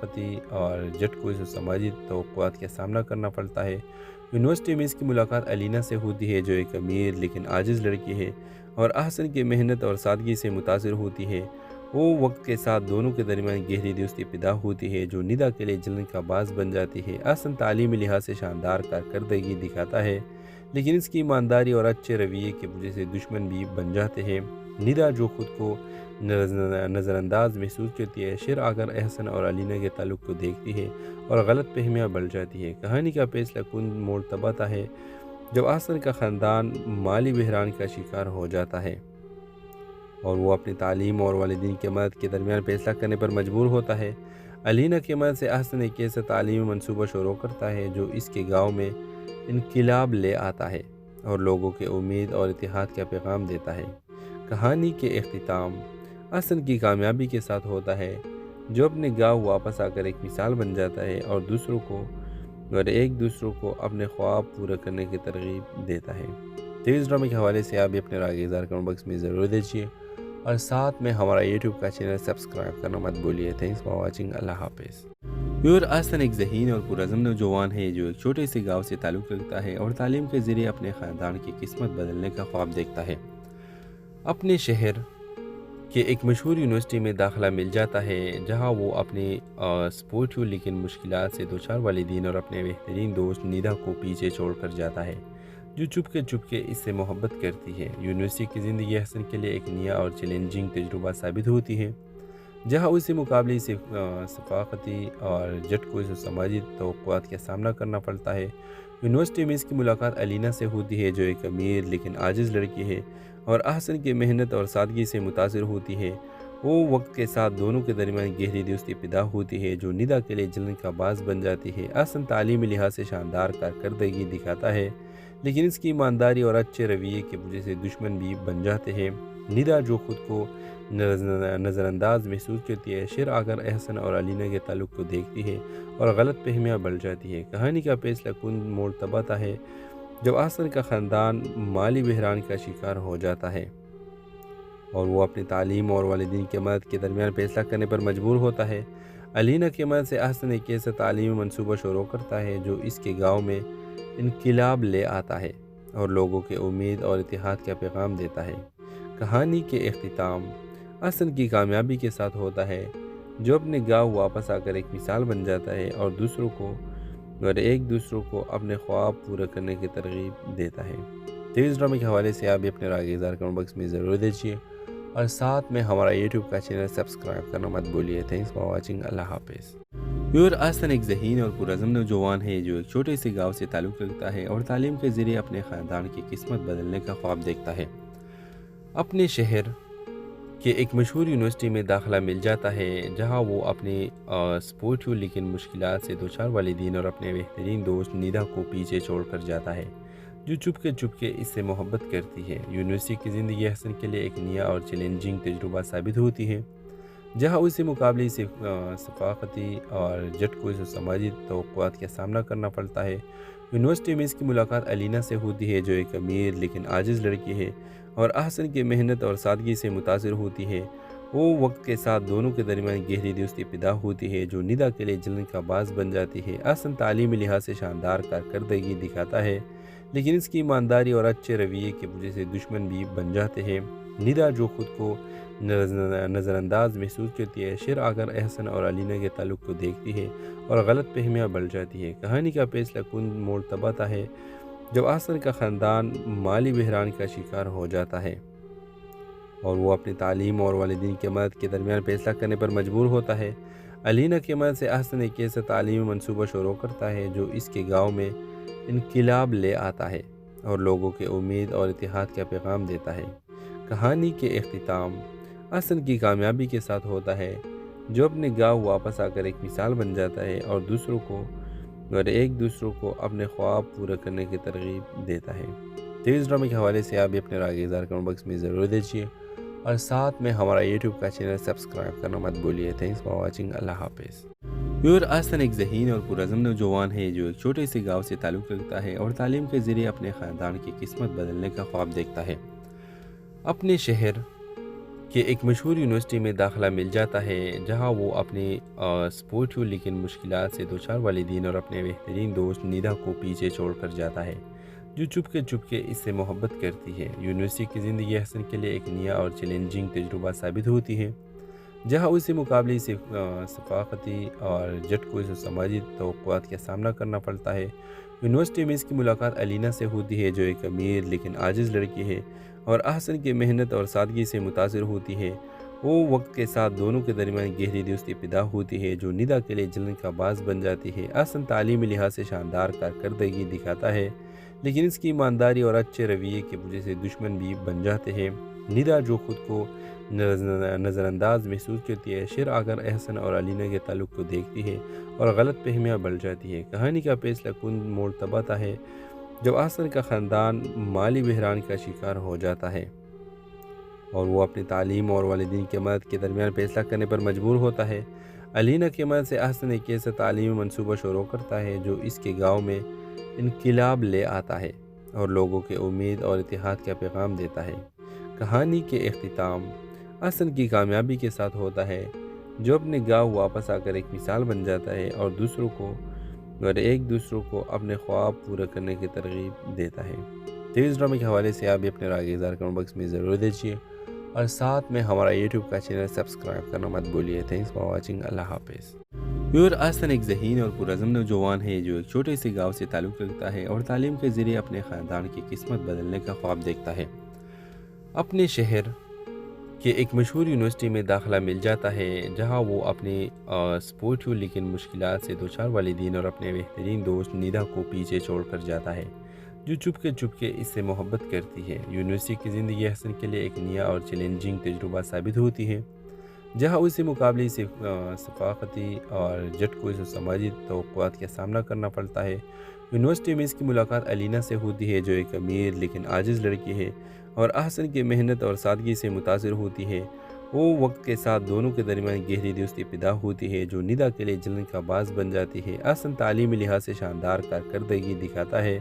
ثقافتی اور جھٹکوں سے سماجی توقعات کا سامنا کرنا پڑتا ہے۔ یونیورسٹی میں اس کی ملاقات علینا سے ہوتی ہے، جو ایک امیر لیکن عاجز لڑکی ہے اور احسن کی محنت اور سادگی سے متاثر ہوتی ہے۔ وہ وقت کے ساتھ دونوں کے درمیان گہری دوستی پیدا ہوتی ہے، جو ندا کے لیے جلن کا باعث بن جاتی ہے۔ احسن تعلیمی لحاظ سے شاندار کارکردگی دکھاتا ہے، لیکن اس کی ایمانداری اور اچھے رویے کی وجہ سے دشمن بھی بن جاتے ہیں۔ ندا، جو خود کو نظر انداز محسوس کرتی ہے، شیر آگر احسن اور علینا کے تعلق کو دیکھتی ہے اور غلط فہمیاں بڑھ جاتی ہے۔ کہانی کا فیصلہ کن موڑ تب آتا ہے جب احسن کا خاندان مالی بحران کا شکار ہو جاتا ہے اور وہ اپنی تعلیم اور والدین کی مدد کے درمیان فیصلہ کرنے پر مجبور ہوتا ہے۔ علینا کی مدد سے احسن ایک ایسا تعلیمی منصوبہ شروع کرتا ہے جو اس کے گاؤں میں انقلاب لے آتا ہے اور لوگوں کے امید اور اتحاد کا پیغام دیتا ہے۔ کہانی کے اختتام احسن کی کامیابی کے ساتھ ہوتا ہے، جو اپنے گاؤں واپس آ کر ایک مثال بن جاتا ہے اور ایک دوسروں کو اپنے خواب پورے کرنے کی ترغیب دیتا ہے۔ تو اس ڈرامے کے حوالے سے آپ بھی اپنے رائے اظہار کمنٹ باکس میں ضرور دیجیے اور ساتھ میں ہمارا یوٹیوب کا چینل سبسکرائب کرنا مت بھولیے۔ Thanks for watching. اللہ حافظ۔ احسن ایک ذہین اور پرعزم نوجوان ہے جو ایک چھوٹے سے گاؤں سے تعلق رکھتا ہے اور تعلیم کے ذریعے اپنے خاندان کی قسمت بدلنے کا خواب دیکھتا ہے۔ اپنے شہر کہ ایک مشہور یونیورسٹی میں داخلہ مل جاتا ہے، جہاں وہ اپنے سپورٹیو لیکن مشکلات سے دوچار والدین اور اپنے بہترین دوست ندا کو پیچھے چھوڑ کر جاتا ہے، جو چپ کے اس سے محبت کرتی ہے۔ یونیورسٹی کی زندگی احسن کے لیے ایک نیا اور چیلنجنگ تجربہ ثابت ہوتی ہے، جہاں اسے مقابلے سے ثقافتی اور جھٹکوں سے سماجی توقعات کا سامنا کرنا پڑتا ہے۔ یونیورسٹی میں اس کی ملاقات علینا سے ہوتی ہے، جو ایک امیر لیکن عاجز لڑکی ہے اور احسن کی محنت اور سادگی سے متاثر ہوتی ہے۔ وہ وقت کے ساتھ دونوں کے درمیان گہری دوستی پیدا ہوتی ہے، جو ندا کے لیے جلن کا باعث بن جاتی ہے۔ احسن تعلیمی لحاظ سے شاندار کارکردگی دکھاتا ہے، لیکن اس کی ایمانداری اور اچھے رویے کی وجہ سے دشمن بھی بن جاتے ہیں۔ ندا، جو خود کو نظر انداز محسوس کرتی ہے، شیر آگر احسن اور علینا کے تعلق کو دیکھتی ہے اور غلط فہمیاں بڑھ جاتی ہے۔ کہانی کا فیصلہ کن موڑ تب آتا ہے جب احسن کا خاندان مالی بحران کا شکار ہو جاتا ہے اور وہ اپنی تعلیم اور والدین کی مدد کے درمیان فیصلہ کرنے پر مجبور ہوتا ہے۔ علینا کی مدد سے احسن ایک ایسا تعلیمی منصوبہ شروع کرتا ہے جو اس کے گاؤں میں انقلاب لے آتا ہے اور لوگوں کے امید اور اتحاد کا پیغام دیتا ہے۔ کہانی کے اختتام احسن کی کامیابی کے ساتھ ہوتا ہے، جو اپنے گاؤں واپس آ کر ایک مثال بن جاتا ہے اور ایک دوسروں کو اپنے خواب پورے کرنے کی ترغیب دیتا ہے۔ تو اس ڈرامے کے حوالے سے آپ بھی اپنے رائے اظہار کمنٹ باکس میں ضرور دیجیے اور ساتھ میں ہمارا یوٹیوب کا چینل سبسکرائب کرنا مت بھولیے۔ Thanks for watching. اللہ حافظ۔ احسن ایک ذہین اور پرعزم نوجوان ہے جو ایک چھوٹے سے گاؤں سے تعلق رکھتا ہے اور تعلیم کے ذریعے اپنے خاندان کی قسمت بدلنے کا خواب دیکھتا ہے۔ اپنے شہر کہ ایک مشہور یونیورسٹی میں داخلہ مل جاتا ہے، جہاں وہ اپنے سپورٹیو لیکن مشکلات سے دوچار والدین اور اپنے بہترین دوست ندا کو پیچھے چھوڑ کر جاتا ہے، جو چپ کے اس سے محبت کرتی ہے۔ یونیورسٹی کی زندگی احسن کے لیے ایک نیا اور چیلنجنگ تجربہ ثابت ہوتی ہے، جہاں اسے مقابلے سے ثقافتی اور جھٹکوں سے سماجی توقعات کا سامنا کرنا پڑتا ہے۔ یونیورسٹی میں اس کی ملاقات علینا سے ہوتی ہے، جو ایک امیر لیکن عاجز لڑکی ہے اور احسن کی محنت اور سادگی سے متاثر ہوتی ہے۔ وہ وقت کے ساتھ دونوں کے درمیان گہری دوستی پیدا ہوتی ہے، جو ندا کے لیے جلن کا باعث بن جاتی ہے۔ احسن تعلیمی لحاظ سے شاندار کارکردگی دکھاتا ہے، لیکن اس کی ایمانداری اور اچھے رویے کی وجہ سے دشمن بھی بن جاتے ہیں۔ ندا، جو خود کو نظر انداز محسوس کرتی ہے، شیر آگر احسن اور علینا کے تعلق کو دیکھتی ہے اور غلط فہمیاں بڑھ جاتی ہے۔ کہانی کا فیصلہ کن موڑ تب آتا ہے جب احسن کا خاندان مالی بحران کا شکار ہو جاتا ہے اور وہ اپنی تعلیم اور والدین کی مدد کے درمیان فیصلہ کرنے پر مجبور ہوتا ہے۔ علینا کی مدد سے احسن ایک ایسا تعلیمی منصوبہ شروع کرتا ہے جو اس کے گاؤں میں انقلاب لے آتا ہے اور لوگوں کے امید اور اتحاد کا پیغام دیتا ہے۔ کہانی کے اختتام احسن کی کامیابی کے ساتھ ہوتا ہے، جو اپنے گاؤں واپس آ کر ایک مثال بن جاتا ہے اور ایک دوسروں کو اپنے خواب پورے کرنے کی ترغیب دیتا ہے۔ تو اس ڈرامے کے حوالے سے آپ بھی اپنے رائے اظہار کمنٹ باکس میں ضرور دیجیے اور ساتھ میں ہمارا یوٹیوب کا چینل سبسکرائب کرنا مت بھولیے۔ Thanks for watching. اللہ حافظ۔ احسن ایک ذہین اور پرعزم نوجوان ہے جو ایک چھوٹے سے گاؤں سے تعلق رکھتا ہے اور تعلیم کے ذریعے اپنے خاندان کی قسمت بدلنے کا خواب دیکھتا ہے۔ اپنے شہر کہ ایک مشہور یونیورسٹی میں داخلہ مل جاتا ہے جہاں وہ اپنے سپورٹیو لیکن مشکلات سے دوچار والدین اور اپنے بہترین دوست نیدا کو پیچھے چھوڑ کر جاتا ہے، جو چپ کے اس سے محبت کرتی ہے۔ یونیورسٹی کی زندگی حسن کے لیے ایک نیا اور چیلنجنگ تجربہ ثابت ہوتی ہے، جہاں اسے مقابلے سے ثقافتی اور جھٹکوں سماجی توقعات کا سامنا کرنا پڑتا ہے۔ یونیورسٹی میں اس کی ملاقات الینا سے ہوتی ہے، جو ایک امیر لیکن عاجز لڑکی ہے اور احسن کی محنت اور سادگی سے متاثر ہوتی ہے۔ وہ وقت کے ساتھ دونوں کے درمیان گہری دوستی پیدا ہوتی ہے، جو ندا کے لیے جلن کا باعث بن جاتی ہے۔ احسن تعلیمی لحاظ سے شاندار کارکردگی دکھاتا ہے، لیکن اس کی ایمانداری اور اچھے رویے کی وجہ سے دشمن بھی بن جاتے ہیں۔ ندا جو خود کو نظر انداز محسوس کرتی ہے، شیر آگر احسن اور الینا کے تعلق کو دیکھتی ہے اور غلط فہمیاں بڑھ جاتی ہے۔ کہانی کا فیصلہ کن موڑ تب آتا ہے جب احسن کا خاندان مالی بحران کا شکار ہو جاتا ہے اور وہ اپنی تعلیم اور والدین کی مدد کے درمیان فیصلہ کرنے پر مجبور ہوتا ہے۔ الینا کی مدد سے احسن ایک ایسا تعلیمی منصوبہ شروع کرتا ہے جو اس کے گاؤں میں انقلاب لے آتا ہے اور لوگوں کے امید اور اتحاد کا پیغام دیتا ہے۔ کہانی کے اختتام احسن کی کامیابی کے ساتھ ہوتا ہے، جو اپنے گاؤں واپس آ کر ایک مثال بن جاتا ہے اور ایک دوسروں کو اپنے خواب پورے کرنے کی ترغیب دیتا ہے۔ تو اس ڈرامے کے حوالے سے آپ بھی اپنے رائے اظہار کمنٹ باکس میں ضرور دیجیے اور ساتھ میں ہمارا یوٹیوب کا چینل سبسکرائب کرنا مت بھولیے۔ Thanks for watching. اللہ حافظ۔ احسن ایک ذہین اور پرعزم نوجوان ہے جو ایک چھوٹے سے گاؤں سے تعلق رکھتا ہے اور تعلیم کے ذریعے اپنے خاندان کی قسمت بدلنے کا خواب دیکھتا ہے۔ اپنے شہر کہ ایک مشہور یونیورسٹی میں داخلہ مل جاتا ہے جہاں وہ اپنے سپورٹیو لیکن مشکلات سے دوچار والدین اور اپنے بہترین دوست نیدا کو پیچھے چھوڑ کر جاتا ہے، جو چپ کے اس سے محبت کرتی ہے۔ یونیورسٹی کی زندگی حسن کے لیے ایک نیا اور چیلنجنگ تجربہ ثابت ہوتی ہے، جہاں اسے مقابلے سے ثقافتی اور جھٹکوں سماجی توقعات کا سامنا کرنا پڑتا ہے۔ یونیورسٹی میں اس کی ملاقات الینا سے ہوتی ہے، جو ایک امیر لیکن عاجز لڑکی ہے اور احسن کی محنت اور سادگی سے متاثر ہوتی ہے۔ وہ وقت کے ساتھ دونوں کے درمیان گہری دوستی پیدا ہوتی ہے، جو ندا کے لیے جلن کا باعث بن جاتی ہے۔ احسن تعلیمی لحاظ سے شاندار کارکردگی دکھاتا ہے،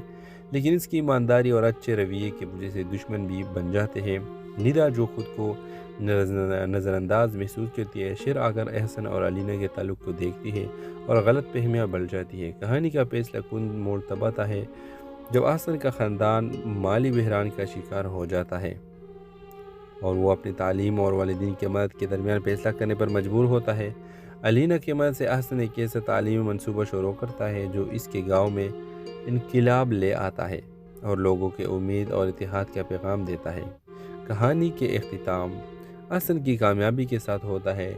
لیکن اس کی ایمانداری اور اچھے رویے کی وجہ سے دشمن بھی بن جاتے ہیں۔ ندا جو خود کو نظر انداز محسوس کرتی ہے، شیر آگر احسن اور الینا کے تعلق کو دیکھتی ہے اور غلط فہمیاں بڑھ جاتی ہے۔ کہانی کا فیصلہ کن موڑ تب آتا ہے جب احسن کا خاندان مالی بحران کا شکار ہو جاتا ہے اور وہ اپنی تعلیم اور والدین کی مدد کے درمیان فیصلہ کرنے پر مجبور ہوتا ہے۔ الینا کی مدد سے احسن ایک ایسا تعلیمی منصوبہ شروع کرتا ہے جو اس کے گاؤں میں انقلاب لے آتا ہے اور لوگوں کے امید اور اتحاد کا پیغام دیتا ہے۔ کہانی کے اختتام احسن کی کامیابی کے ساتھ ہوتا ہے،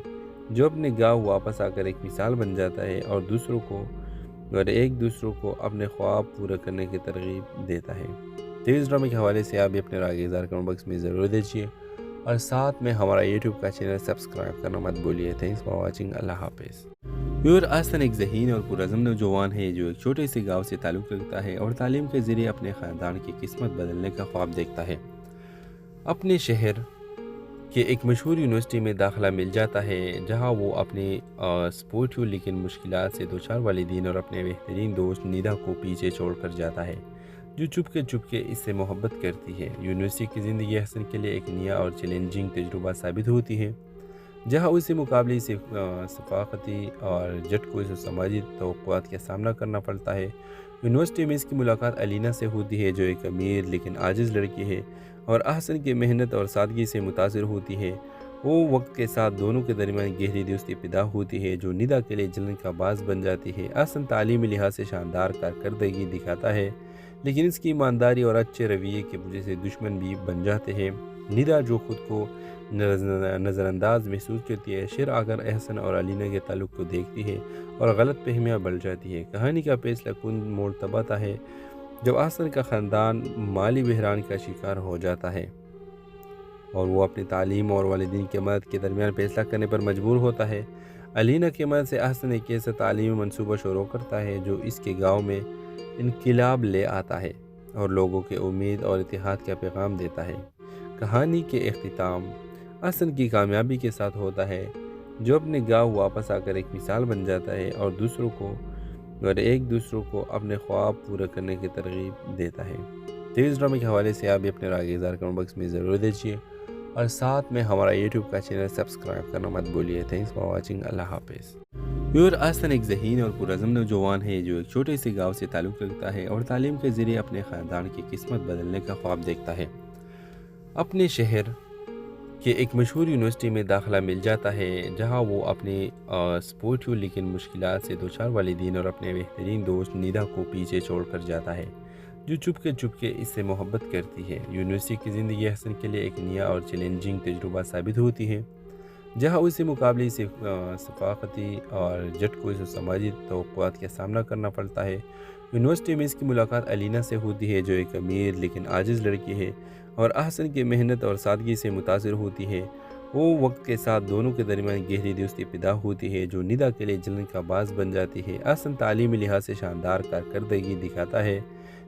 جو اپنے گاؤں واپس آ کر ایک مثال بن جاتا ہے اور ایک دوسروں کو اپنے خواب پورے کرنے کی ترغیب دیتا ہے۔ تو اس ڈرامے کے حوالے سے آپ بھی اپنے رائے اظہار کمنٹ باکس میں ضرور دیجیے اور ساتھ میں ہمارا یوٹیوب کا چینل سبسکرائب کرنا مت بھولیے۔ Thanks for watching. اللہ حافظ۔ احسن ایک ذہین اور پرعزم نوجوان ہے جو ایک چھوٹے سے گاؤں سے تعلق رکھتا ہے اور تعلیم کے ذریعے اپنے خاندان کی قسمت بدلنے کا خواب دیکھتا ہے۔ اپنے شہر کہ ایک مشہور یونیورسٹی میں داخلہ مل جاتا ہے جہاں وہ اپنے سپورٹیو لیکن مشکلات سے دوچار والدین اور اپنے بہترین دوست نیدا کو پیچھے چھوڑ کر جاتا ہے، جو چپ کے اس سے محبت کرتی ہے۔ یونیورسٹی کی زندگی حسن کے لیے ایک نیا اور چیلنجنگ تجربہ ثابت ہوتی ہے، جہاں اسے مقابلے سے ثقافتی اور جھٹکوں سماجی توقعات کا سامنا کرنا پڑتا ہے۔ یونیورسٹی میں اس کی ملاقات الینا سے ہوتی ہے، جو ایک امیر لیکن عاجز لڑکی ہے اور احسن کی محنت اور سادگی سے متاثر ہوتی ہے۔ وہ وقت کے ساتھ دونوں کے درمیان گہری دوستی پیدا ہوتی ہے، جو ندا کے لیے جلن کا باعث بن جاتی ہے۔ احسن تعلیمی لحاظ سے شاندار کارکردگی دکھاتا ہے، لیکن اس کی ایمانداری اور اچھے رویے کی وجہ سے دشمن بھی بن جاتے ہیں۔ ندا جو خود کو نظر انداز محسوس کرتی ہے، شیر آگر احسن اور الینا کے تعلق کو دیکھتی ہے اور غلط فہمیاں بڑھ جاتی ہے۔ کہانی کا فیصلہ کن موڑ تب آتا ہے جب احسن کا خاندان مالی بحران کا شکار ہو جاتا ہے اور وہ اپنی تعلیم اور والدین کی مدد کے درمیان فیصلہ کرنے پر مجبور ہوتا ہے۔ الینا کی مدد سے احسن ایک ایسا تعلیمی منصوبہ شروع کرتا ہے جو اس کے گاؤں میں انقلاب لے آتا ہے اور لوگوں کے امید اور اتحاد کا پیغام دیتا ہے۔ کہانی کے اختتام احسن کی کامیابی کے ساتھ ہوتا ہے، جو اپنے گاؤں واپس آ کر ایک مثال بن جاتا ہے اور ایک دوسروں کو اپنے خواب پورے کرنے کی ترغیب دیتا ہے۔ تو اس ڈرامے کے حوالے سے آپ بھی اپنے رائے اظہار کمنٹ باکس میں ضرور دیجیے اور ساتھ میں ہمارا یوٹیوب کا چینل سبسکرائب کرنا مت بھولیے۔ Thanks for watching. اللہ حافظ۔ یور آسن ایک ذہین اور پرعزم نوجوان ہے جو ایک چھوٹے سے گاؤں سے تعلق رکھتا ہے اور تعلیم کے ذریعے اپنے خاندان کی قسمت بدلنے کا خواب دیکھتا ہے۔ اپنے شہر کہ ایک مشہور یونیورسٹی میں داخلہ مل جاتا ہے جہاں وہ اپنے سپورٹیو لیکن مشکلات سے دوچار والدین اور اپنے بہترین دوست نیدا کو پیچھے چھوڑ کر جاتا ہے، جو چپ کے اس سے محبت کرتی ہے۔ یونیورسٹی کی زندگی حسن کے لیے ایک نیا اور چیلنجنگ تجربہ ثابت ہوتی ہے، جہاں اسے مقابلے سے ثقافتی اور جھٹکوں سماجی توقعات کا سامنا کرنا پڑتا ہے۔ یونیورسٹی میں اس کی ملاقات الینا سے ہوتی ہے، جو ایک امیر لیکن عاجز لڑکی ہے اور احسن کی محنت اور سادگی سے متاثر ہوتی ہے۔ وہ وقت کے ساتھ دونوں کے درمیان گہری دوستی پیدا ہوتی ہے، جو نیدا کے لیے جلن کا باعث بن جاتی ہے۔ احسن تعلیمی لحاظ سے شاندار کارکردگی دکھاتا ہے،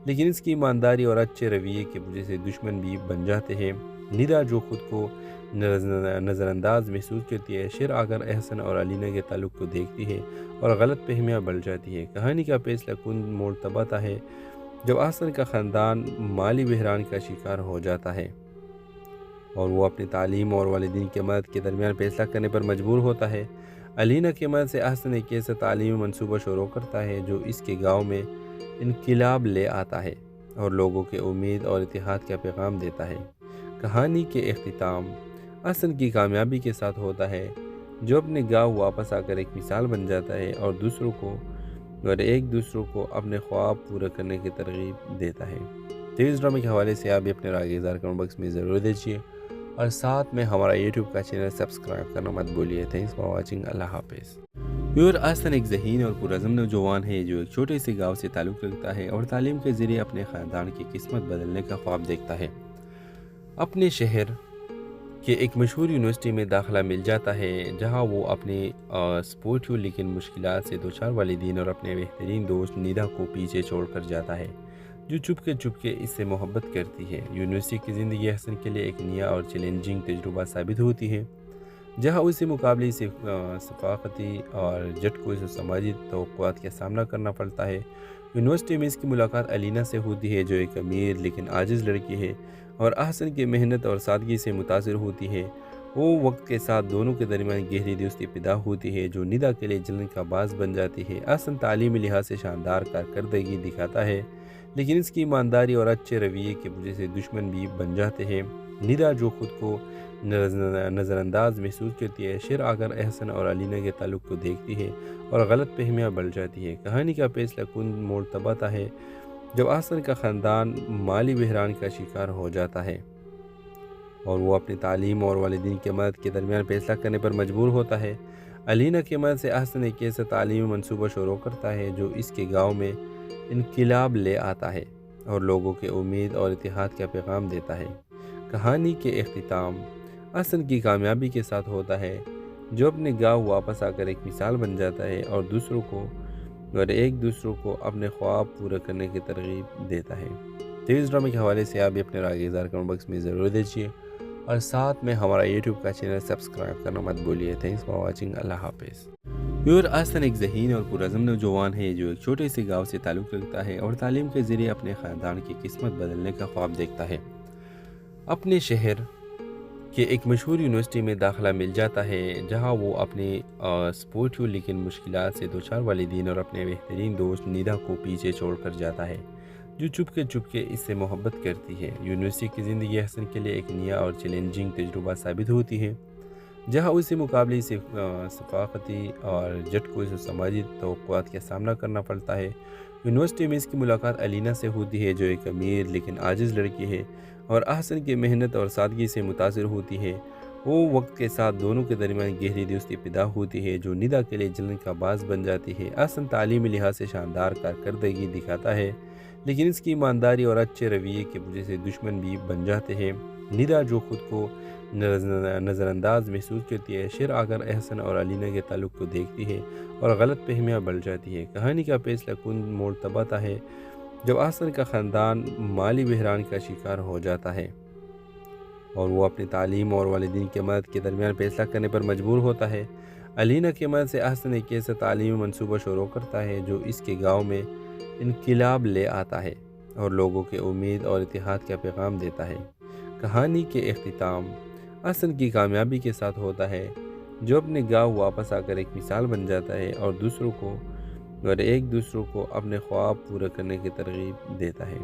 لیکن اس کی ایمانداری اور اچھے رویے کی وجہ سے دشمن بھی بن جاتے ہیں۔ نیدا جو خود کو نظر انداز محسوس کرتی ہے، شیر آگر احسن اور الینا کے تعلق کو دیکھتی ہے اور غلط فہمیاں بڑھ جاتی ہے۔ کہانی کا فیصلہ کن موڑ تب آتا ہے جب احسن کا خاندان مالی بحران کا شکار ہو جاتا ہے اور وہ اپنی تعلیم اور والدین کی مدد کے درمیان فیصلہ کرنے پر مجبور ہوتا ہے۔ الینا کی مدد سے احسن ایک ایسا تعلیمی منصوبہ شروع کرتا ہے جو اس کے گاؤں میں انقلاب لے آتا ہے اور لوگوں کے امید اور اتحاد کا پیغام دیتا ہے۔ کہانی کے اختتام احسن کی کامیابی کے ساتھ ہوتا ہے، جو اپنے گاؤں واپس آ کر ایک مثال بن جاتا ہے اور ایک دوسروں کو اپنے خواب پورے کرنے کی ترغیب دیتا ہے۔ تو اس ڈرامے کے حوالے سے آپ بھی اپنے رائے اظہار کمنٹ باکس میں ضرور دیجیے اور ساتھ میں ہمارا یوٹیوب کا چینل سبسکرائب کرنا مت بھولیے۔ Thanks for watching. اللہ حافظ۔ یور احسن ایک ذہین اور پرعزم نوجوان ہے جو ایک چھوٹے سے گاؤں سے تعلق رکھتا ہے اور تعلیم کے ذریعے اپنے خاندان کی قسمت بدلنے کا خواب دیکھتا ہے۔ اپنے شہر کہ ایک مشہور یونیورسٹی میں داخلہ مل جاتا ہے جہاں وہ اپنے سپورٹیو لیکن مشکلات سے دوچار والدین اور اپنے بہترین دوست نیدا کو پیچھے چھوڑ کر جاتا ہے، جو چپ کے اس سے محبت کرتی ہے۔ یونیورسٹی کی زندگی حسن کے لیے ایک نیا اور چیلنجنگ تجربہ ثابت ہوتی ہے، جہاں اسے مقابلے سے ثقافتی اور جھٹکوں سماجی توقعات کا سامنا کرنا پڑتا ہے۔ یونیورسٹی میں اس کی ملاقات الینا سے ہوتی ہے، جو ایک امیر لیکن عاجز لڑکی ہے اور احسن کی محنت اور سادگی سے متاثر ہوتی ہے۔ وہ وقت کے ساتھ دونوں کے درمیان گہری دوستی پیدا ہوتی ہے، جو نیدا کے لیے جلن کا باعث بن جاتی ہے۔ احسن تعلیمی لحاظ سے شاندار کارکردگی دکھاتا ہے، لیکن اس کی ایمانداری اور اچھے رویے کی وجہ سے دشمن بھی بن جاتے ہیں۔ نیدا جو خود کو نظر انداز محسوس کرتی ہے، شیر آگر احسن اور الینا کے تعلق کو دیکھتی ہے اور غلط فہمیاں بڑھ جاتی ہے۔ کہانی کا فیصلہ کن موڑ تب آتا ہے جب احسن کا خاندان مالی بحران کا شکار ہو جاتا ہے اور وہ اپنی تعلیم اور والدین کی مدد کے درمیان فیصلہ کرنے پر مجبور ہوتا ہے۔ الینا کی مدد سے احسن ایک ایسا تعلیمی منصوبہ شروع کرتا ہے جو اس کے گاؤں میں انقلاب لے آتا ہے اور لوگوں کے امید اور اتحاد کا پیغام دیتا ہے۔ کہانی کے اختتام احسن کی کامیابی کے ساتھ ہوتا ہے، جو اپنے گاؤں واپس آ کر ایک مثال بن جاتا ہے اور ایک دوسروں کو اپنے خواب پورے کرنے کی ترغیب دیتا ہے۔ تو اس ڈرامے کے حوالے سے آپ بھی اپنے رائے اظہار کمنٹ باکس میں ضرور دیجیے اور ساتھ میں ہمارا یوٹیوب کا چینل سبسکرائب کرنا مت بھولیے۔ Thanks for watching. اللہ حافظ۔ یور احسن ایک ذہین اور پرعزم نوجوان ہے جو ایک چھوٹے سے گاؤں سے تعلق رکھتا ہے اور تعلیم کے ذریعے اپنے خاندان کی قسمت بدلنے کا خواب دیکھتا ہے۔ اپنے شہر کہ ایک مشہور یونیورسٹی میں داخلہ مل جاتا ہے جہاں وہ اپنے سپورٹیو لیکن مشکلات سے دوچار والدین اور اپنے بہترین دوست نیدا کو پیچھے چھوڑ کر جاتا ہے، جو چپ کے اس سے محبت کرتی ہے۔ یونیورسٹی کی زندگی حسن کے لیے ایک نیا اور چیلنجنگ تجربہ ثابت ہوتی ہے، جہاں اسے مقابلے سے ثقافتی اور جھٹکوں سماجی توقعات کا سامنا کرنا پڑتا ہے۔ یونیورسٹی میں اس کی ملاقات الینا سے ہوتی ہے، جو ایک امیر لیکن عاجز لڑکی ہے اور احسن کی محنت اور سادگی سے متاثر ہوتی ہے۔ وہ وقت کے ساتھ دونوں کے درمیان گہری دوستی پیدا ہوتی ہے، جو نیدا کے لیے جلن کا باعث بن جاتی ہے۔ احسن تعلیمی لحاظ سے شاندار کارکردگی دکھاتا ہے، لیکن اس کی ایمانداری اور اچھے رویے کی وجہ سے دشمن بھی بن جاتے ہیں۔ نیدا جو خود کو نظر انداز محسوس کرتی ہے، شیر آگر احسن اور الینا کے تعلق کو دیکھتی ہے اور غلط فہمیاں بڑھ جاتی ہے۔ کہانی کا فیصلہ کن موڑ تب آتا ہے جب احسن کا خاندان مالی بحران کا شکار ہو جاتا ہے اور وہ اپنی تعلیم اور والدین کی مدد کے درمیان فیصلہ کرنے پر مجبور ہوتا ہے۔ الینا کی مدد سے احسن ایک ایسا تعلیمی منصوبہ شروع کرتا ہے جو اس کے گاؤں میں انقلاب لے آتا ہے اور لوگوں کے امید اور اتحاد کا پیغام دیتا ہے۔ کہانی کے اختتام احسن کی کامیابی کے ساتھ ہوتا ہے، جو اپنے گاؤں واپس آ کر ایک مثال بن جاتا ہے اور ایک دوسروں کو اپنے خواب پورے کرنے کی ترغیب دیتا ہے۔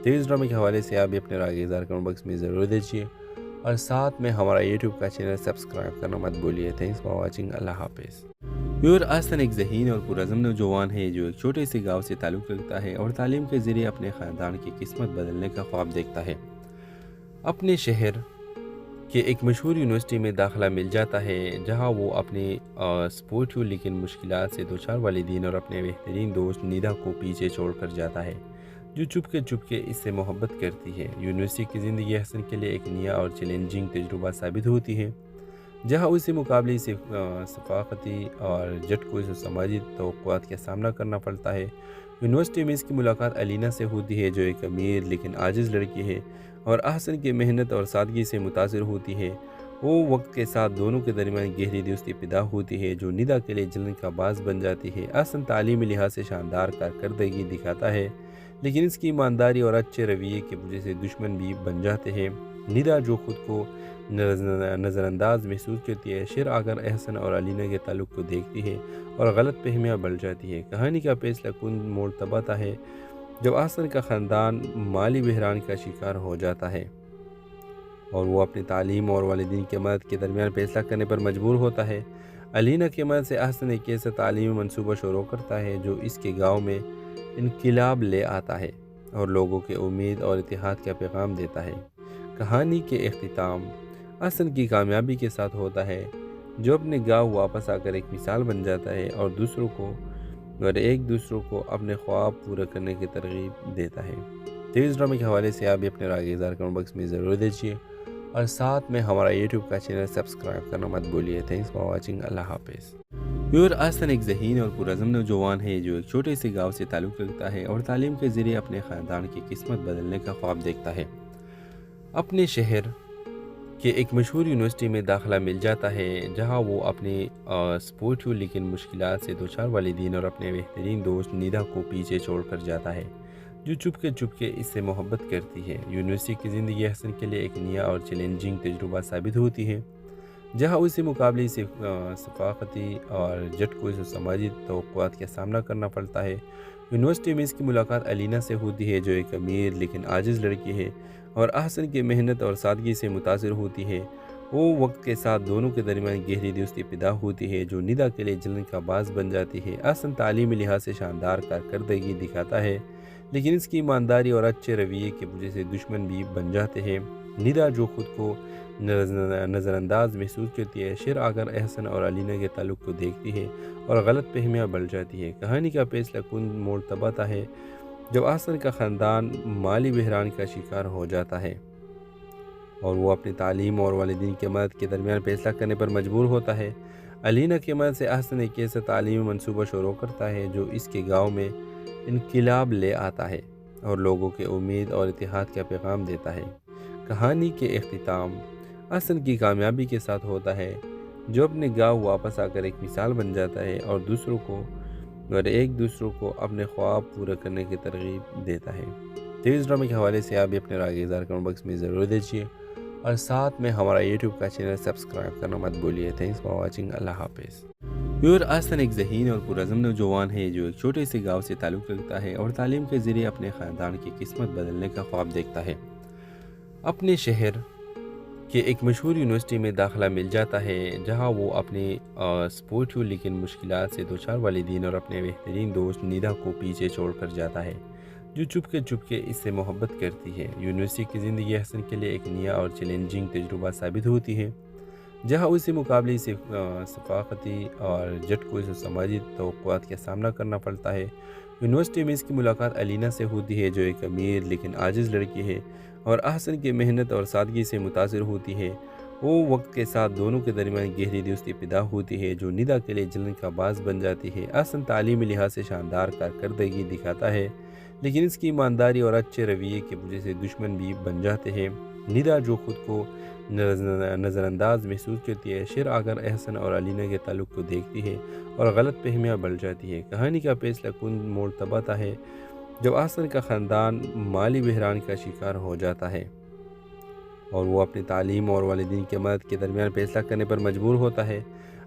تو اس ڈرامے کے حوالے سے آپ بھی اپنے رائے اظہار کمنٹ باکس میں ضرور دیجیے اور ساتھ میں ہمارا یوٹیوب کا چینل سبسکرائب کرنا مت بھولیے۔ Thanks for watching. اللہ حافظ۔ احسن ایک ذہین اور پرعزم نوجوان ہے جو ایک چھوٹے سے گاؤں سے تعلق رکھتا ہے اور تعلیم کے ذریعے اپنے خاندان کی قسمت بدلنے کا خواب دیکھتا ہے۔ اپنے شہر کہ ایک مشہور یونیورسٹی میں داخلہ مل جاتا ہے، جہاں وہ اپنے سپورٹیو لیکن مشکلات سے دوچار والدین اور اپنے بہترین دوست نیدا کو پیچھے چھوڑ کر جاتا ہے، جو چپ کے اس سے محبت کرتی ہے۔ یونیورسٹی کی زندگی حسن کے لیے ایک نیا اور چیلنجنگ تجربہ ثابت ہوتی ہے، جہاں اسے مقابلے سے ثقافتی اور جھٹکوں سے سماجی توقعات کا سامنا کرنا پڑتا ہے۔ یونیورسٹی میں اس کی ملاقات الینا سے ہوتی ہے، جو ایک امیر لیکن عاجز لڑکی ہے اور احسن کی محنت اور سادگی سے متاثر ہوتی ہے۔ وہ وقت کے ساتھ دونوں کے درمیان گہری دوستی پیدا ہوتی ہے، جو نیدا کے لیے جلن کا باعث بن جاتی ہے۔ احسن تعلیمی لحاظ سے شاندار کارکردگی دکھاتا ہے، لیکن اس کی ایمانداری اور اچھے رویے کی وجہ سے دشمن بھی بن جاتے ہیں۔ نیدا جو خود کو نظر انداز محسوس کرتی ہے، شیر آ کر احسن اور الینا کے تعلق کو دیکھتی ہے اور غلط فہمیاں بڑھ جاتی ہے۔ کہانی کا فیصلہ کن موڑ تب آتا ہے جب احسن کا خاندان مالی بحران کا شکار ہو جاتا ہے اور وہ اپنی تعلیم اور والدین کی مدد کے درمیان فیصلہ کرنے پر مجبور ہوتا ہے۔ الینا کی مدد سے احسن ایک ایسا تعلیمی منصوبہ شروع کرتا ہے جو اس کے گاؤں میں انقلاب لے آتا ہے اور لوگوں کے امید اور اتحاد کا پیغام دیتا ہے۔ کہانی کے اختتام احسن کی کامیابی کے ساتھ ہوتا ہے، جو اپنے گاؤں واپس آ کر ایک مثال بن جاتا ہے اور ایک دوسروں کو اپنے خواب پورے کرنے کی ترغیب دیتا ہے۔ تو اس ڈرامے کے حوالے سے آپ بھی اپنے رائے اظہار کمنٹ باکس میں ضرور دیجیے اور ساتھ میں ہمارا یوٹیوب کا چینل سبسکرائب کرنا مت بھولیے۔ Thanks for watching. اللہ حافظ۔ احسن ایک ذہین اور پرعزم نوجوان ہے جو ایک چھوٹے سے گاؤں سے تعلق رکھتا ہے اور تعلیم کے ذریعے اپنے خاندان کی قسمت بدلنے کا خواب دیکھتا ہے۔ اپنے شہر کہ ایک مشہور یونیورسٹی میں داخلہ مل جاتا ہے، جہاں وہ اپنے سپورٹیو لیکن مشکلات سے دوچار والدین اور اپنے بہترین دوست نیدا کو پیچھے چھوڑ کر جاتا ہے، جو چپ کے اس سے محبت کرتی ہے۔ یونیورسٹی کی زندگی حسن کے لیے ایک نیا اور چیلنجنگ تجربہ ثابت ہوتی ہے، جہاں اسے مقابلے سے ثقافتی اور جھٹکوں سے سماجی توقعات کا سامنا کرنا پڑتا ہے۔ یونیورسٹی میں اس کی ملاقات الینا سے ہوتی ہے، جو ایک امیر لیکن عاجز لڑکی ہے اور احسن کی محنت اور سادگی سے متاثر ہوتی ہے۔ وہ وقت کے ساتھ دونوں کے درمیان گہری دوستی پیدا ہوتی ہے، جو نیدا کے لیے جلن کا باعث بن جاتی ہے۔ احسن تعلیمی لحاظ سے شاندار کارکردگی دکھاتا ہے، لیکن اس کی ایمانداری اور اچھے رویے کی وجہ سے دشمن بھی بن جاتے ہیں۔ نیدا جو خود کو نظر انداز محسوس کرتی ہے، شیر آ کر احسن اور الینا کے تعلق کو دیکھتی ہے اور غلط فہمیاں بڑھ جاتی ہے۔ کہانی کا فیصلہ کن موڑ تب آتا ہے جب احسن کا خاندان مالی بحران کا شکار ہو جاتا ہے اور وہ اپنی تعلیم اور والدین کی مدد کے درمیان فیصلہ کرنے پر مجبور ہوتا ہے۔ الینا کی مدد سے احسن ایک ایسا تعلیمی منصوبہ شروع کرتا ہے جو اس کے گاؤں میں انقلاب لے آتا ہے اور لوگوں کے امید اور اتحاد کا پیغام دیتا ہے۔ کہانی کے اختتام احسن کی کامیابی کے ساتھ ہوتا ہے، جو اپنے گاؤں واپس آ کر ایک مثال بن جاتا ہے اور ایک دوسروں کو اپنے خواب پورے کرنے کی ترغیب دیتا ہے۔ تو اس ڈرامے کے حوالے سے آپ بھی اپنے رائے اظہار کمنٹ باکس میں ضرور دیجیے اور ساتھ میں ہمارا یوٹیوب کا چینل سبسکرائب کرنا مت بھولیے۔ Thanks for watching. اللہ حافظ۔ احسن ایک ذہین اور پرعزم نوجوان ہے جو ایک چھوٹے سے گاؤں سے تعلق رکھتا ہے اور تعلیم کے ذریعے اپنے خاندان کی قسمت بدلنے کا خواب دیکھتا ہے۔ اپنے شہر کہ ایک مشہور یونیورسٹی میں داخلہ مل جاتا ہے، جہاں وہ اپنے سپورٹیو لیکن مشکلات سے دوچار والدین اور اپنے بہترین دوست نیدا کو پیچھے چھوڑ کر جاتا ہے، جو چپ کے اس سے محبت کرتی ہے۔ یونیورسٹی کی زندگی حسن کے لیے ایک نیا اور چیلنجنگ تجربہ ثابت ہوتی ہے، جہاں اسے مقابلے سے ثقافتی اور جھٹکوں سے سماجی توقعات کا سامنا کرنا پڑتا ہے۔ یونیورسٹی میں اس کی ملاقات الینا سے ہوتی ہے، جو ایک امیر لیکن عاجز لڑکی ہے اور احسن کی محنت اور سادگی سے متاثر ہوتی ہے۔ وہ وقت کے ساتھ دونوں کے درمیان گہری دوستی پیدا ہوتی ہے، جو نیدا کے لیے جلن کا باعث بن جاتی ہے۔ احسن تعلیمی لحاظ سے شاندار کارکردگی دکھاتا ہے، لیکن اس کی ایمانداری اور اچھے رویے کی وجہ سے دشمن بھی بن جاتے ہیں۔ نیدا جو خود کو نظر انداز محسوس کرتی ہے، شیر آ کر احسن اور الینا کے تعلق کو دیکھتی ہے اور غلط فہمیاں بڑھ جاتی ہے۔ کہانی کا فیصلہ کن موڑ تب آتا ہے جب احسن کا خاندان مالی بحران کا شکار ہو جاتا ہے اور وہ اپنی تعلیم اور والدین کی مدد کے درمیان فیصلہ کرنے پر مجبور ہوتا ہے۔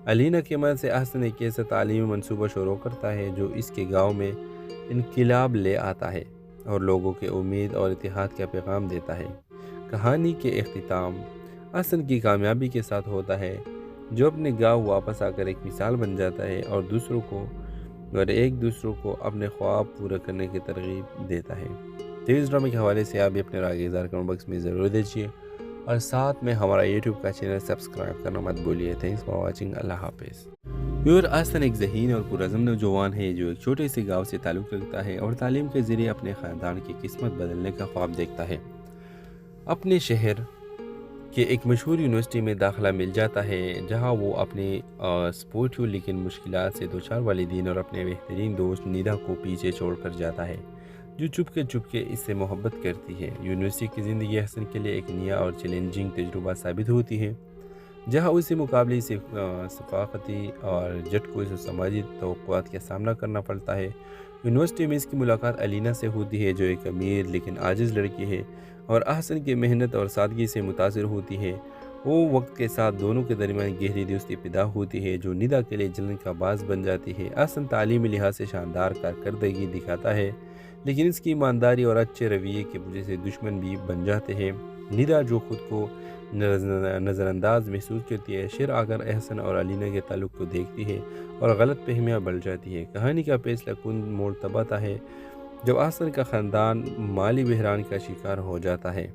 علینا کی مدد سے احسن ایک ایسا تعلیمی منصوبہ شروع کرتا ہے جو اس کے گاؤں میں انقلاب لے آتا ہے اور لوگوں کے امید اور اتحاد کا پیغام دیتا ہے۔ کہانی کے اختتام احسن کی کامیابی کے ساتھ ہوتا ہے، جو اپنے گاؤں واپس آ کر ایک مثال بن جاتا ہے اور ایک دوسروں کو اپنے خواب پورے کرنے کی ترغیب دیتا ہے۔ تو اس ڈرامے کے حوالے سے آپ بھی اپنے رائے اظہار کمنٹ باکس میں ضرور دیجیے اور ساتھ میں ہمارا یوٹیوب کا چینل سبسکرائب کرنا مت بھولیے۔ Thanks for watching. اللہ حافظ۔ احسن ایک ذہین اور پرعزم نوجوان ہے جو ایک چھوٹے سے گاؤں سے تعلق رکھتا ہے اور تعلیم کے ذریعے اپنے خاندان کی قسمت بدلنے کا خواب دیکھتا ہے۔ اپنے شہر کہ ایک مشہور یونیورسٹی میں داخلہ مل جاتا ہے، جہاں وہ اپنے سپورٹیو لیکن مشکلات سے دوچار والدین اور اپنے بہترین دوست نیدا کو پیچھے چھوڑ کر جاتا ہے، جو چپ کے اس سے محبت کرتی ہے۔ یونیورسٹی کی زندگی حسن کے لیے ایک نیا اور چیلنجنگ تجربہ ثابت ہوتی ہے، جہاں اسے مقابلے سے ثقافتی اور جھٹکوں سے سماجی توقعات کا سامنا کرنا پڑتا ہے۔ یونیورسٹی میں اس کی ملاقات علینا سے ہوتی ہے، جو ایک امیر لیکن عاجز لڑکی ہے اور احسن کی محنت اور سادگی سے متاثر ہوتی ہے۔ وہ وقت کے ساتھ دونوں کے درمیان گہری دوستی پیدا ہوتی ہے، جو نیدا کے لیے جلن کا باعث بن جاتی ہے۔ احسن تعلیمی لحاظ سے شاندار کارکردگی دکھاتا ہے، لیکن اس کی ایمانداری اور اچھے رویے کی وجہ سے دشمن بھی بن جاتے ہیں۔ نیدا جو خود کو نظر انداز محسوس کرتی ہے، شیر آ کر احسن اور علینا کے تعلق کو دیکھتی ہے اور غلط فہمیاں بڑھ جاتی ہے۔ کہانی کا فیصلہ کن موڑ تب آتا ہے جب احسن کا خاندان مالی بحران کا شکار ہو جاتا ہے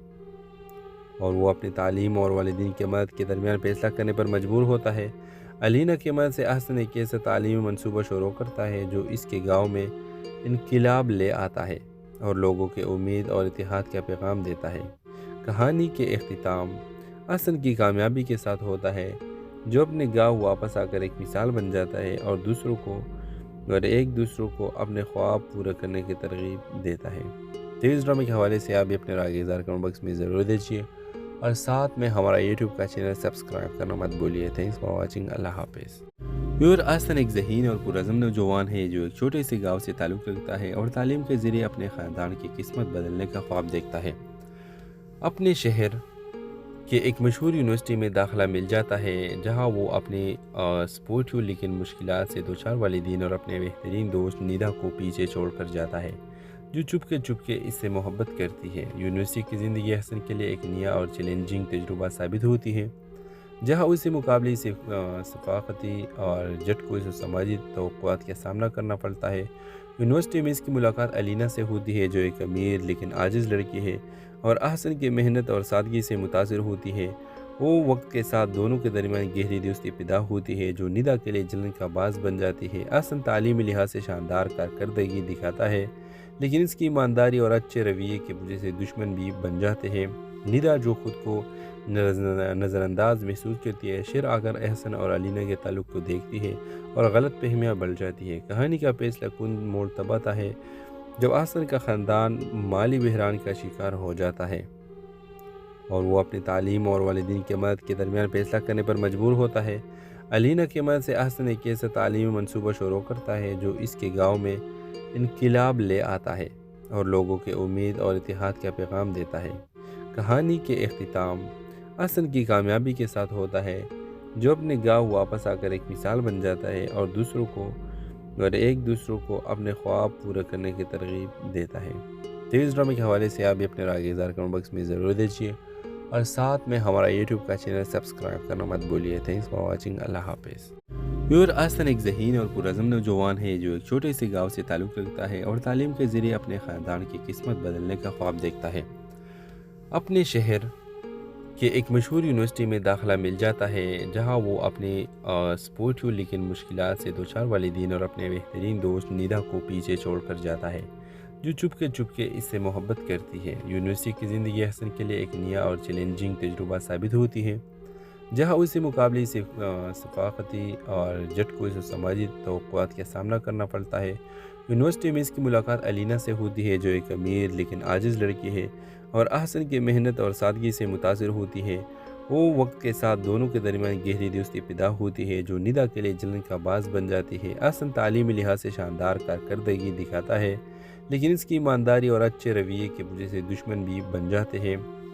اور وہ اپنی تعلیم اور والدین کی مدد کے درمیان فیصلہ کرنے پر مجبور ہوتا ہے۔ علینا کی مدد سے احسن ایک ایسا تعلیمی منصوبہ شروع کرتا ہے جو اس کے گاؤں میں انقلاب لے آتا ہے اور لوگوں کے امید اور اتحاد کا پیغام دیتا ہے۔ کہانی کے اختتام احسن کی کامیابی کے ساتھ ہوتا ہے، جو اپنے گاؤں واپس آ کر ایک مثال بن جاتا ہے اور ایک دوسروں کو اپنے خواب پورے کرنے کی ترغیب دیتا ہے۔ تو اس ڈرامے کے حوالے سے آپ بھی اپنے رائے اظہار کمنٹ باکس میں ضرور دیجیے اور ساتھ میں ہمارا یوٹیوب کا چینل سبسکرائب کرنا مت بھولیے۔ Thanks for watching. اللہ حافظ۔ احسن ایک ذہین اور پرعزم نوجوان ہے جو ایک چھوٹے سے گاؤں سے تعلق رکھتا ہے اور تعلیم کے ذریعے اپنے خاندان کی قسمت بدلنے کا خواب دیکھتا ہے۔ اپنے شہر کہ ایک مشہور یونیورسٹی میں داخلہ مل جاتا ہے، جہاں وہ اپنے سپورٹیو لیکن مشکلات سے دوچار والدین اور اپنے بہترین دوست نیدا کو پیچھے چھوڑ کر جاتا ہے، جو چپ کے اس سے محبت کرتی ہے۔ یونیورسٹی کی زندگی حسن کے لیے ایک نیا اور چیلنجنگ تجربہ ثابت ہوتی ہے، جہاں اسے مقابلے سے ثقافتی اور جھٹکوں سے سماجی توقعات کا سامنا کرنا پڑتا ہے۔ یونیورسٹی میں اس کی ملاقات علینا سے ہوتی ہے، جو ایک امیر لیکن عاجز لڑکی ہے اور احسن کی محنت اور سادگی سے متاثر ہوتی ہے۔ وہ وقت کے ساتھ دونوں کے درمیان گہری دوستی پیدا ہوتی ہے، جو نیدا کے لیے جلن کا باعث بن جاتی ہے۔ احسن تعلیمی لحاظ سے شاندار کارکردگی دکھاتا ہے، لیکن اس کی ایمانداری اور اچھے رویے کی وجہ سے دشمن بھی بن جاتے ہیں۔ نیدا جو خود کو نظر انداز محسوس کرتی ہے، شیر آ کر احسن اور علینا کے تعلق کو دیکھتی ہے اور غلط فہمیاں بڑھ جاتی ہے۔ کہانی کا فیصلہ کن موڑ تب آتا ہے جب احسن کا خاندان مالی بحران کا شکار ہو جاتا ہے اور وہ اپنی تعلیم اور والدین کی مدد کے درمیان فیصلہ کرنے پر مجبور ہوتا ہے۔ علینا کی مدد سے احسن ایک ایسا تعلیمی منصوبہ شروع کرتا ہے جو اس کے گاؤں میں انقلاب لے آتا ہے اور لوگوں کے امید اور اتحاد کا پیغام دیتا ہے۔ کہانی کے اختتام احسن کی کامیابی کے ساتھ ہوتا ہے، جو اپنے گاؤں واپس آ کر ایک مثال بن جاتا ہے اور ایک دوسروں کو اپنے خواب پورے کرنے کی ترغیب دیتا ہے۔ تو اس ڈرامے کے حوالے سے آپ بھی اپنے رائے اظہار کمنٹ باکس میں ضرور دیجیے اور ساتھ میں ہمارا یوٹیوب کا چینل سبسکرائب کرنا مت بھولیے۔ Thanks for watching. اللہ حافظ۔ احسن ایک ذہین اور پرعزم نوجوان ہے جو ایک چھوٹے سے گاؤں سے تعلق رکھتا ہے اور تعلیم کے ذریعے اپنے خاندان کی قسمت بدلنے کا خواب دیکھتا ہے۔ اپنے شہر کہ ایک مشہور یونیورسٹی میں داخلہ مل جاتا ہے، جہاں وہ اپنے سپورٹیو لیکن مشکلات سے دوچار والدین اور اپنے بہترین دوست نیدا کو پیچھے چھوڑ کر جاتا ہے، جو چپ کے اس سے محبت کرتی ہے۔ یونیورسٹی کی زندگی حسن کے لیے ایک نیا اور چیلنجنگ تجربہ ثابت ہوتی ہے، جہاں اسے مقابلے سے ثقافتی اور جھٹکوں سے سماجی توقعات کا سامنا کرنا پڑتا ہے۔ یونیورسٹی میں اس کی ملاقات علینا سے ہوتی ہے، جو ایک امیر لیکن عاجز لڑکی ہے اور احسن کی محنت اور سادگی سے متاثر ہوتی ہے۔ وہ وقت کے ساتھ دونوں کے درمیان گہری دوستی پیدا ہوتی ہے، جو نیدا کے لیے جلن کا باعث بن جاتی ہے۔ احسن تعلیمی لحاظ سے شاندار کارکردگی دکھاتا ہے، لیکن اس کی ایمانداری اور اچھے رویے کی وجہ سے دشمن بھی بن جاتے ہیں۔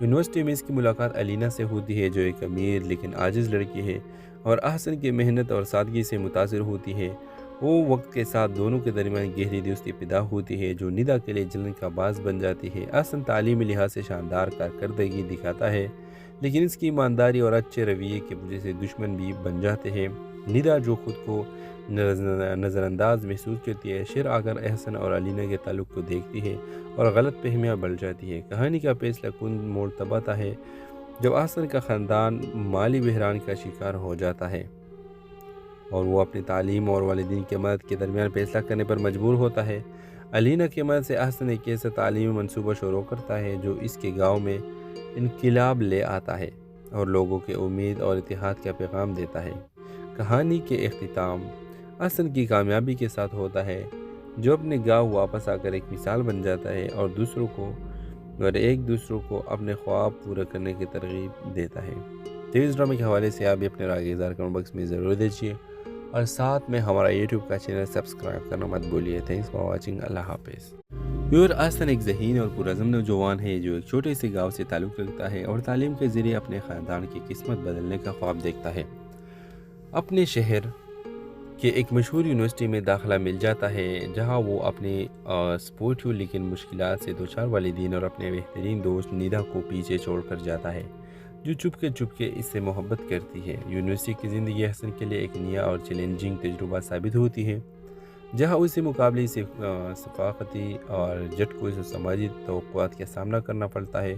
یونیورسٹی میں اس کی ملاقات علینا سے ہوتی ہے جو ایک امیر لیکن عاجز لڑکی ہے اور احسن کی محنت اور سادگی سے متاثر ہوتی ہے۔ وہ وقت کے ساتھ دونوں کے درمیان گہری دوستی پیدا ہوتی ہے جو ندا کے لیے جلن کا باعث بن جاتی ہے۔ احسن تعلیمی لحاظ سے شاندار کارکردگی دکھاتا ہے لیکن اس کی ایمانداری اور اچھے رویے کی وجہ سے دشمن بھی بن جاتے ہیں۔ ندا جو خود کو نظر انداز محسوس کرتی ہے، شیر آ کر احسن اور علینا کے تعلق کو دیکھتی ہے اور غلط فہمیاں بڑھ جاتی ہے۔ کہانی کا فیصلہ کن موڑ تب آتا ہے جب احسن کا خاندان مالی بحران کا شکار ہو جاتا ہے اور وہ اپنی تعلیم اور والدین کی مدد کے درمیان فیصلہ کرنے پر مجبور ہوتا ہے۔ علینا کی مدد سے احسن ایک ایسا تعلیمی منصوبہ شروع کرتا ہے جو اس کے گاؤں میں انقلاب لے آتا ہے اور لوگوں کے امید اور اتحاد کا پیغام دیتا ہے۔ کہانی کے اختتام احسن کی کامیابی کے ساتھ ہوتا ہے جو اپنے گاؤں واپس آ کر ایک مثال بن جاتا ہے اور ایک دوسروں کو اپنے خواب پورے کرنے کی ترغیب دیتا ہے۔ تو اس ڈرامے کے حوالے سے آپ بھی اپنے رائے اظہار کمنٹ باکس میں ضرور دیجیے اور ساتھ میں ہمارا یوٹیوب کا چینل سبسکرائب کرنا مت بولیے۔ Thanks for watching. اللہ حافظ۔ احسن ایک ذہین اور پرعزم نوجوان ہے جو ایک چھوٹے سے گاؤں سے تعلق رکھتا ہے اور تعلیم کے ذریعے اپنے خاندان کی قسمت بدلنے کا خواب دیکھتا ہے۔ اپنے شہر کے ایک مشہور یونیورسٹی میں داخلہ مل جاتا ہے جہاں وہ اپنے سپورٹیو لیکن مشکلات سے دوچار والدین اور اپنے بہترین دوست ندا کو پیچھے چھوڑ کر جاتا ہے جو چپ کے اس سے محبت کرتی ہے۔ یونیورسٹی کی زندگی احسن کے لیے ایک نیا اور چیلنجنگ تجربہ ثابت ہوتی ہے جہاں اسے مقابلے ثقافتی اور جھٹکوں سے سماجی توقعات کا سامنا کرنا پڑتا ہے۔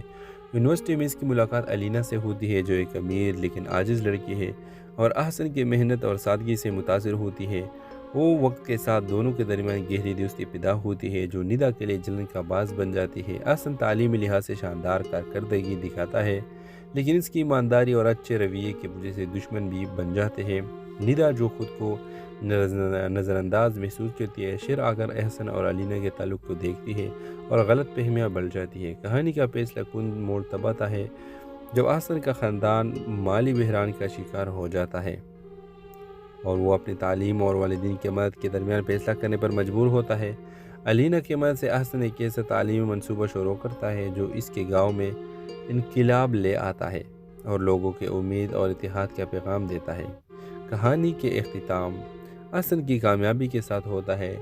یونیورسٹی میں اس کی ملاقات علینا سے ہوتی ہے جو ایک امیر لیکن عاجز لڑکی ہے اور احسن کی محنت اور سادگی سے متاثر ہوتی ہے۔ وہ وقت کے ساتھ دونوں کے درمیان گہری دوستی پیدا ہوتی ہے جو ندا کے لیے جلن کا باعث بن جاتی ہے۔ احسن تعلیمی لحاظ سے شاندار کارکردگی دکھاتا ہے لیکن اس کی ایمانداری اور اچھے رویے کی وجہ سے دشمن بھی بن جاتے ہیں۔ ندا جو خود کو نظر انداز محسوس کرتی ہے، شیر آ کر احسن اور علینا کے تعلق کو دیکھتی ہے اور غلط فہمیاں بڑھ جاتی ہے۔ کہانی کا فیصلہ کن موڑ تب آتا ہے جب احسن کا خاندان مالی بحران کا شکار ہو جاتا ہے اور وہ اپنی تعلیم اور والدین کی مدد کے درمیان فیصلہ کرنے پر مجبور ہوتا ہے۔ علینا کی مدد سے احسن ایک ایسا تعلیمی منصوبہ شروع کرتا ہے جو اس کے گاؤں میں انقلاب لے آتا ہے اور لوگوں کے امید اور اتحاد کا پیغام دیتا ہے۔ کہانی کے اختتام احسن کی کامیابی کے ساتھ ہوتا ہے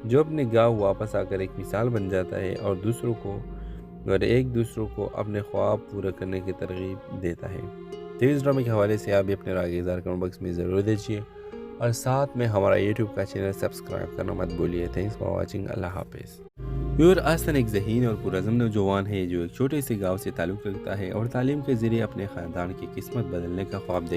جو اپنے گاؤں واپس آ کر ایک مثال بن جاتا ہے اور ایک دوسروں کو اپنے خواب پورے کرنے کی ترغیب دیتا ہے۔ تو اس ڈرامے کے حوالے سے آپ بھی اپنے رائے اظہار کمنٹ باکس میں ضرور دیجیے اور ساتھ میں ہمارا یوٹیوب کا چینل سبسکرائب کرنا مت بولیے۔ Thanks for watching. اللہ حافظ۔ احسن ایک ذہین اور پرعزم نوجوان ہے جو ایک چھوٹے سے گاؤں سے تعلق رکھتا ہے اور تعلیم کے ذریعے اپنے خاندان کی قسمت بدلنے کا خواب دیکھتا ہے۔